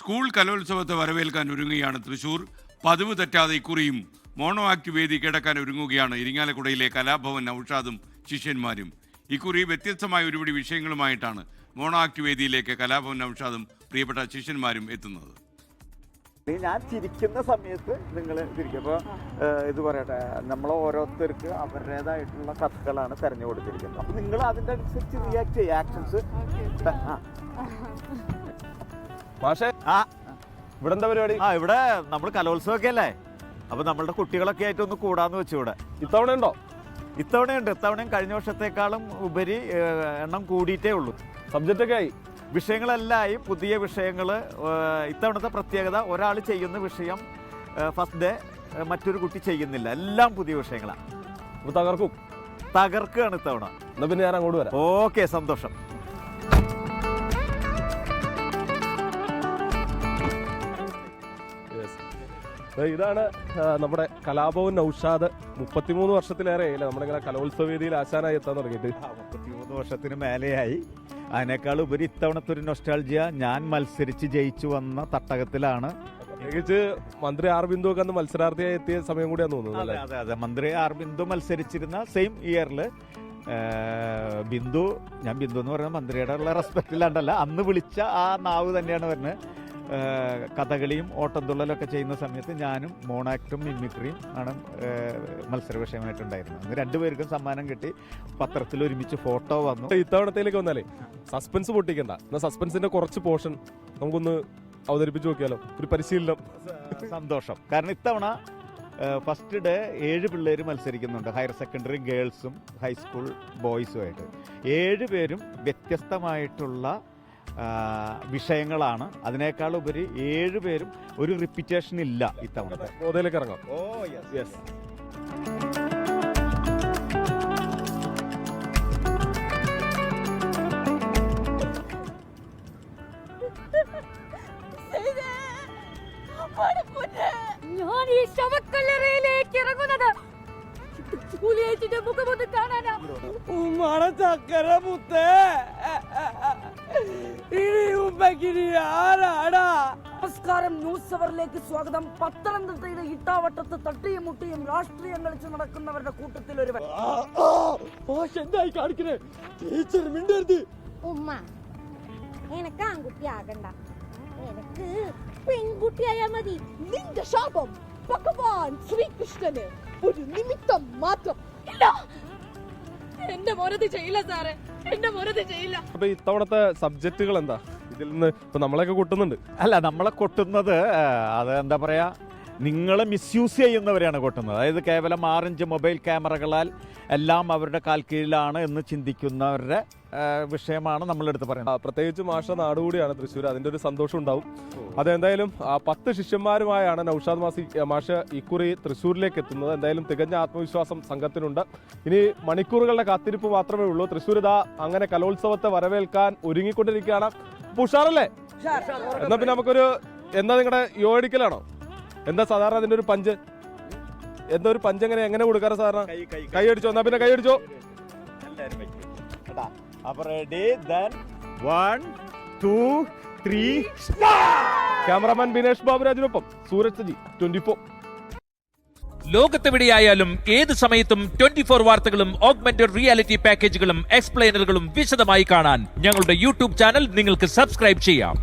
School കലോത്സവത്തെ വരവേൽക്കാൻ ഒരുങ്ങുകയാണ് തൃശൂർ. പതിവ് തെറ്റാതെ ഇക്കുറിയും മോണോ ആക്ട് വേദി കിടക്കാൻ ഒരുങ്ങുകയാണ് ഇരിങ്ങാലക്കുടയിലെ കലാഭവൻ നൗഷാദും ശിഷ്യന്മാരും. ഇക്കുറി വ്യത്യസ്തമായ ഒരുപിടി വിഷയങ്ങളുമായിട്ടാണ് മോണോ ആക്ട് വേദിയിലേക്ക് കലാഭവൻ നൗഷാദും പ്രിയപ്പെട്ട ശിഷ്യന്മാരും എത്തുന്നത്. ഞാൻ ചിരിക്കുന്ന സമയത്ത് നിങ്ങൾ ചിരിക്കും. അപ്പോൾ ഇത് പറയട്ടെ, നമ്മൾ ഓരോരുത്തർക്ക് അവരുടേതായിട്ടുള്ള കഥകളാണ് തെരഞ്ഞു കൊടുത്തിരിക്കുന്നത്. അപ്പോൾ നിങ്ങൾ അതിൻ്റെ അനുസരിച്ച് റിയാക്ട് ചെയ്യുക. ആക്ഷൻസ് ഇവിടെ എന്താ പരിപാടി? ഇവിടെ നമ്മൾ കലോത്സവമൊക്കെ അല്ലേ, അപ്പോൾ നമ്മളുടെ കുട്ടികളൊക്കെ ആയിട്ട് ഒന്ന് കൂടാന്ന് വെച്ചു. ഇവിടെ ഇത്തവണ ഉണ്ടോ? ഇത്തവണയുണ്ട്. ഇത്തവണയും കഴിഞ്ഞ വർഷത്തേക്കാളും ഉപരി എണ്ണം കൂടിയിട്ടേ ഉള്ളൂ. സബ്ജക്റ്റൊക്കെ ആയി, വിഷയങ്ങളെല്ലാം ആയി. പുതിയ വിഷയങ്ങൾ. ഇത്തവണത്തെ പ്രത്യേകത, ഒരാൾ ചെയ്യുന്ന വിഷയം ഫസ്റ്റ് ഡേ മറ്റൊരു കുട്ടി ചെയ്യുന്നില്ല. എല്ലാം പുതിയ വിഷയങ്ങളാണ്. തകർക്കുകയാണ് ഇത്തവണ. എന്നാ പിന്നെ ഞാൻ അങ്ങോട്ട് വരാം. ഓക്കെ, സന്തോഷം. ഇതാണ് നമ്മുടെ കലാഭവൻ നൗഷാദ്. 33 വർഷത്തിലേറെ ആയില്ലേ നമ്മളിങ്ങനെ കലോത്സവ വേദിയിൽ ആശാനായി എത്താൻ തുടങ്ങിയിട്ട്. 33 വർഷത്തിന് മേലെയായി. അതിനേക്കാൾ ഉപരി ഇത്തവണത്തെ ഒരു നൊസ്റ്റാൾജിയ, ഞാൻ മത്സരിച്ച് ജയിച്ചു വന്ന തട്ടകത്തിലാണ്. പ്രത്യേകിച്ച് മന്ത്രി ആർ ബിന്ദു ഒക്കെ അന്ന് മത്സരാർത്ഥിയായി എത്തിയ സമയം കൂടിയാന്ന് തോന്നുന്നു. അതെ അതെ, മന്ത്രി ആർ ബിന്ദു മത്സരിച്ചിരുന്ന സെയിം ഇയറിൽ ബിന്ദു, ഞാൻ ബിന്ദു എന്ന് പറയുന്ന മന്ത്രിയുടെ ഉള്ള റെസ്പെക്റ്റിലാണ്ടല്ല, അന്ന് വിളിച്ച ആ നാവ് തന്നെയാണ് വരുന്നത്. കഥകളിയും ഓട്ടംതുള്ളലൊക്കെ ചെയ്യുന്ന സമയത്ത് ഞാനും മോണാക്ടും മിമിക്രിയും ആണ് മത്സര വിഷയമായിട്ടുണ്ടായിരുന്നത്. അന്ന് രണ്ടുപേർക്കും സമ്മാനം കിട്ടി. പത്രത്തിൽ ഒരുമിച്ച് ഫോട്ടോ വന്നു. ഇത്തവണത്തേക്ക് വന്നാലേ സസ്പെൻസ് പൊട്ടിക്കണ്ട. എന്നാൽ സസ്പെൻസിന്റെ കുറച്ച് പോർഷൻ നമുക്കൊന്ന് അവതരിപ്പിച്ച് നോക്കിയാലോ? ഒരു പരിശീലനം. സന്തോഷം. കാരണം ഇത്തവണ ഫസ്റ്റ് ഡേ 7 പിള്ളേർ മത്സരിക്കുന്നുണ്ട്. ഹയർ സെക്കൻഡറി ഗേൾസും ഹൈസ്കൂൾ ബോയ്സുമായിട്ട് 7 പേരും വ്യത്യസ്തമായിട്ടുള്ള വിഷയങ്ങളാണ്. അതിനേക്കാൾ ഉപരി 7 പേരും ഒരു റിപ്പീറ്റേഷൻ ഇല്ല ഇത്തവണത്തെ. ഗോതയിലേക്ക് ഇറങ്ങാം. യെസ്. ഞാൻ ഈ ശവക്കല്ലറയിലേക്ക് ഇറങ്ങുന്നത് മുഖമൊന്ന് കാണാനാ. ചക്കര മുത്തേ, നമസ്കാരം. ന്യൂസ് അവറിലേക്ക് സ്വാഗതം. പത്തനംതിട്ടയിലെ ഇട്ടാവട്ടത്ത് തട്ടിയും മുട്ടിയും രാഷ്ട്രീയം കളിച്ച് നടക്കുന്നവരുടെ കൂട്ടത്തിൽ ഒരുവൻ. എന്തായി കാണിക്കണേ? ടീച്ചർ മിണ്ടരുത്. ഉമ്മ, എനക്ക് ആൺകുട്ടി ആകണ്ട, എനക്ക് പെൺകുട്ടിയായാ മതി. നിന്റെ ശാപം ഭഗവാൻ ശ്രീകൃഷ്ണന് ഒരു നിമിത്തം മാത്രം. ഇല്ല, എന്റെ മോനത് ചെയ്യില്ല സാറേ, എന്റെ മോനത് ചെയ്യില്ല. അപ്പൊ ഇത്തവണത്തെ സബ്ജക്റ്റുകൾ എന്താ? ഇതിൽ നിന്ന് ഇപ്പൊ നമ്മളെയൊക്കെ കൊട്ടുന്നുണ്ട്. അല്ല, നമ്മളെ കൊട്ടുന്നത് അത് എന്താ പറയാ, നിങ്ങളെ മിസ്യൂസ് ചെയ്യുന്നവരെയാണ് കൊട്ടുന്നത്. അതായത് കേവലം 6-5 മൊബൈൽ ക്യാമറകളാൽ എല്ലാം അവരുടെ കാൽക്കീഴിലാണ് എന്ന് ചിന്തിക്കുന്നവരുടെ വിഷയമാണ് നമ്മളെടുത്ത് പറയുന്നത്. പ്രത്യേകിച്ച് മാഷ നാടുകൂടിയാണ് തൃശ്ശൂർ. അതിന്റെ ഒരു സന്തോഷം ഉണ്ടാവും. അതെന്തായാലും 10 ശിഷ്യന്മാരുമായാണ് നൗഷാദ് മാഷ് ഇക്കുറി തൃശ്ശൂരിലേക്ക് എത്തുന്നത്. എന്തായാലും തികഞ്ഞ ആത്മവിശ്വാസം സംഘത്തിനുണ്ട്. ഇനി മണിക്കൂറുകളുടെ കാത്തിരിപ്പ് മാത്രമേ ഉള്ളൂ. തൃശ്ശൂർ ഇതാ അങ്ങനെ കലോത്സവത്തെ വരവേൽക്കാൻ ഒരുങ്ങിക്കൊണ്ടിരിക്കുകയാണ്. ഉഷാറല്ലേ? എന്നാ പിന്നെ നമുക്കൊരു എന്താ നിങ്ങളുടെ യോടിക്കലാണോ? എന്താ സാധാരണ അതിന്റെ ഒരു പഞ്ച്? എന്താ ഒരു പഞ്ച് എങ്ങനെ കൊടുക്കാറ് സാധാരണ? കൈ അടിച്ചോ? എന്നാ പിന്നെ കൈ അടിച്ചോ. ക്യാമറാമാൻ ബിനേഷ് ബാബുരാജിനൊപ്പം സൂരജ് സജി, 24. ലോകത്തെവിടെയായാലും ഏത് സമയത്തും 24 വാർത്തകളും ഓഗ്മെന്റഡ് റിയാലിറ്റി പാക്കേജുകളും എക്സ്പ്ലെയിനറുകളും വിശദമായി കാണാൻ ഞങ്ങളുടെ യൂട്യൂബ് ചാനൽ നിങ്ങൾക്ക് സബ്സ്ക്രൈബ് ചെയ്യാം.